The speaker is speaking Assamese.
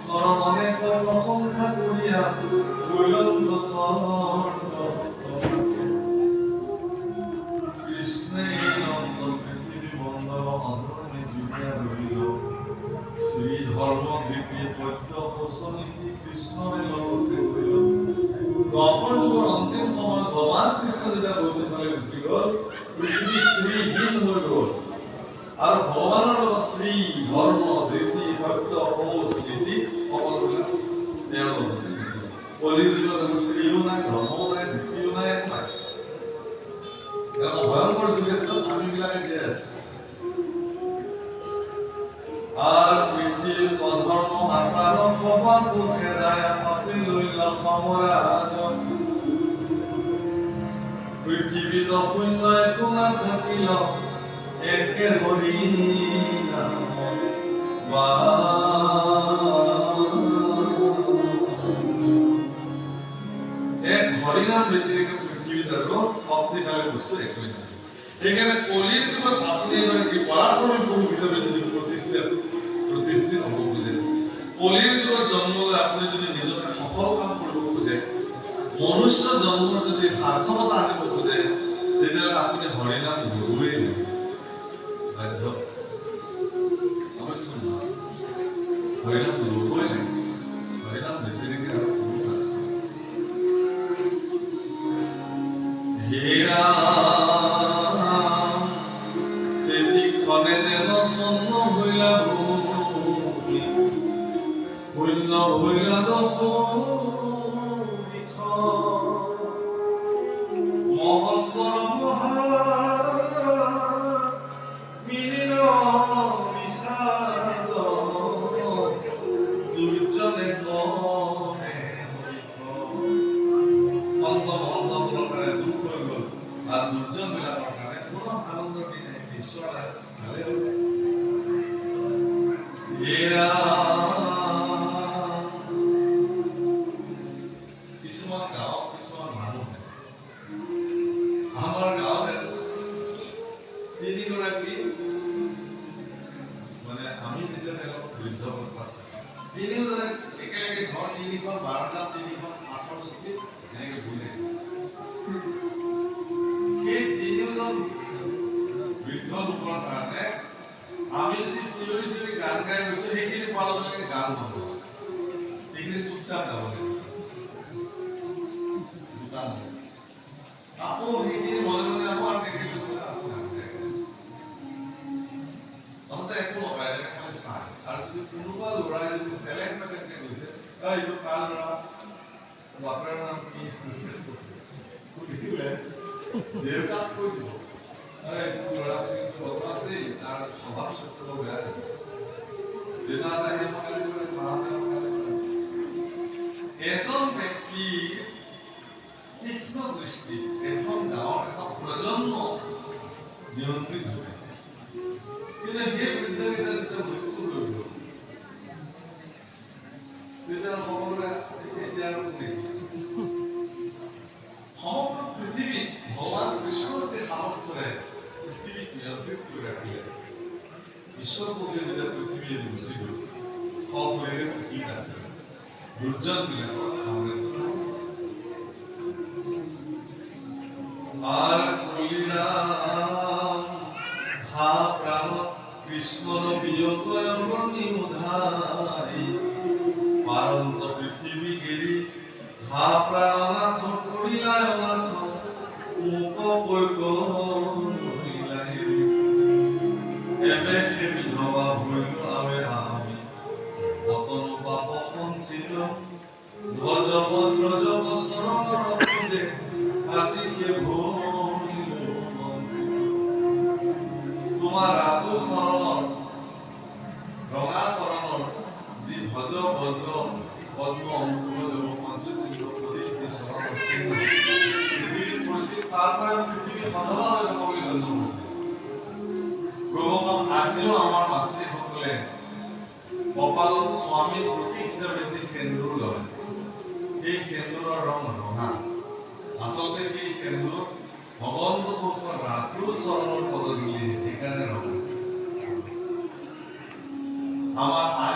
স্মৰণে প্ৰশংসা কৰিয়া কৈলন্ত স্বৰ্গ কৃষ্ণে নন্দ পৃথিবী বন্দৰ অধৰ্মে জুড়িয়া ৰহিল শ্ৰী ধৰ্ম কীৰ্তি সত্য শোষণী কৃষ্ণৰে লগতে হইল। দ্বাপৰ যুগৰ অন্তিম সময়ত ভগৱান কৃষ্ণ যেতিয়া বৈকুণ্ঠলৈ গুচি গ'ল, পৃথিৱী শ্ৰীহীন হৈ গ'ল আৰু ভগৱানৰ লগত শ্ৰী ধৰ্ম কীৰ্তি সত্য শৌচ নীতি সকলোবিলাক তেওঁৰ লগতে গুচি গ'ল। কলিৰ যুগত শ্ৰীও নাই, ধৰ্মও নাই, নীতিও নাই, একো নাই। ভয়ংকৰ যুগ এটাত আমিবিলাকে জীয়াই আছো। আর পৃথিবীর স্বধর্ম আচার সবাক খেদায় পাপি লইল সমরাজ পৃথিবীত শূন্য একো নাথাকিল একে হৰি নাম এক হৰিনাম ব্যতিৰেকে পৃথিবীত আৰু শক্তিশালী বস্তু একোৱেই নাই। সেইকাৰণে কলিৰ যুগত আপুনি এগৰাকী পৰাক্ৰমী পুৰুষ হিচাপে যদি প্ৰতিষ্ঠিত হ'ব খোজে, কলিৰ যুগত জন্ম লৈ আপুনি যদি নিজকে সফল কাম কৰিব খোজে, মনুষ্য জন্মৰ যদি সাৰ্থকতা আনিব খোজে, তেতিয়াহ'লে আপুনি হৰিনাম ল'বই লাগিব। বাধ্য অৱশ্যে নহয়, হৰিনাম ল'বই লাগিব। হৰিনাম ব্যতিৰেকে আৰু কোনো নাথাকে। হেৰা তেতিক্ষণে যেন চন্ন হইলা ভূমি, শূন্য হইলা মহত্তৰ মহা মিলিল বিষাদ দুৰ্জনে কৰে অন্ত মহন্তবোৰৰ কাৰণে দুখ হৈ গ'ল আৰু দুৰ্জন বিলাকৰ কাৰণে কোনো আনন্দৰ দিন নাই। ঈশ্বৰ ভালে কিছুমান গাঁৱত কিছুমান মানুহ থাকে। আমাৰ গাঁৱত তিনিগৰাকী মানে আমি যেতিয়া তেওঁলোক বৃদ্ধ অৱস্থাত পাইছোঁ, তিনিওজনে একেলগে ঘৰ তিনিখন বাৰটা তিনিখন কাঠৰ চকীত এনেকে বহি থাকে। সেই তিনিওজন বৃদ্ধ লোকৰ কাৰণে আমি যদি চিঞৰি চিঞৰি গান গাই গৈছো, সেইখিনি পোৱাৰ লগে লগে গান বন্ধ হয়, সেইখিনি চুপচাপ গাব লাগিব। আকৌ সেইখিনি মনে মনে আকৌ অথচ একো নকৰে, খালি চাই। আৰু যদি কোনোবা ল'ৰাই যদি চেলেঞ্জ পেটেনকে গৈছে, এইটো কাৰ ল'ৰা, বাপেৰ নাম কি সুধিলে দেউতাক কৈ দিব, এইটো ল'ৰা কিন্তু বদমাছ দেই, তাৰ স্বভাৱ চৰিত্ৰ বেয়া দেখিছে। দেউতাহঁতে সেই সমালি কৰে, মাহঁতে সমালি কৰে। এজন ব্যক্তি তীক্ষ্ণ দৃষ্টি এখন গাঁৱৰ এটা প্ৰজন্ম নিয়ন্ত্ৰিত হৈ থাকে। কিন্তু সেই বৃদ্ধকেইটা যেতিয়া মৃত্যু হৈ গ'ল, তেতিয়া সকলোৰে এতিয়া আৰু কোনে সমগ্ৰ পৃথিৱীত ভগৱান কৃষ্ণৰ যে সামৰ্থ্যৰে পৃথিৱীক নিয়ন্ত্ৰিত কৰি ৰাখিলে, ঈশ্বৰ প্ৰভুৱে যেতিয়া পৃথিৱী গুচি গ'ল, সশৰীৰে পৃথিৱীত আছে দুৰ্জন বিলাকৰ সাম্ৰাজ্য আর কলিরাম হা প্রাণ কৃষ্ণর বিয়োগয় নিমুধাই পারন্ত পৃথিবী গেলি হা প্রাণনাথ করিলায় নাথ মুখ কৈক করিলাই এবে সে বিধবা হইল আবে আমি পতন পাপ সঞ্চিত ধ্বজ বজ্রজ বসরণর পূজে আজি কে ভইল বঞ্চিত। তোমাৰ ৰাতু চৰণৰ ৰঙা চৰণৰ যি ধ্বজ বজ্ৰ পদ্ম অংকুৰ দেৱ পঞ্চচিহ্ন প্ৰদীপ যি চৰণৰ চিহ্ন পৃথিৱীত পৰিছিল, তাৰ পৰা পৃথিৱী সধবা হৈ যাব বুলি গণ্য কৰিছিল। প্ৰভুখন আজিও আমাৰ মাতৃসকলে কপালত স্বামীৰ প্ৰতীক হিচাপে যি সেন্দুৰ লয়, সেই সেন্দুৰৰ ৰং ৰঙা। আচলতে সেই সেন্দুৰ ভগৱন্ত পুৰুষৰ ৰাতুল চৰণৰ পদধূলি, সেইকাৰণে ৰঙা। আমাৰ আই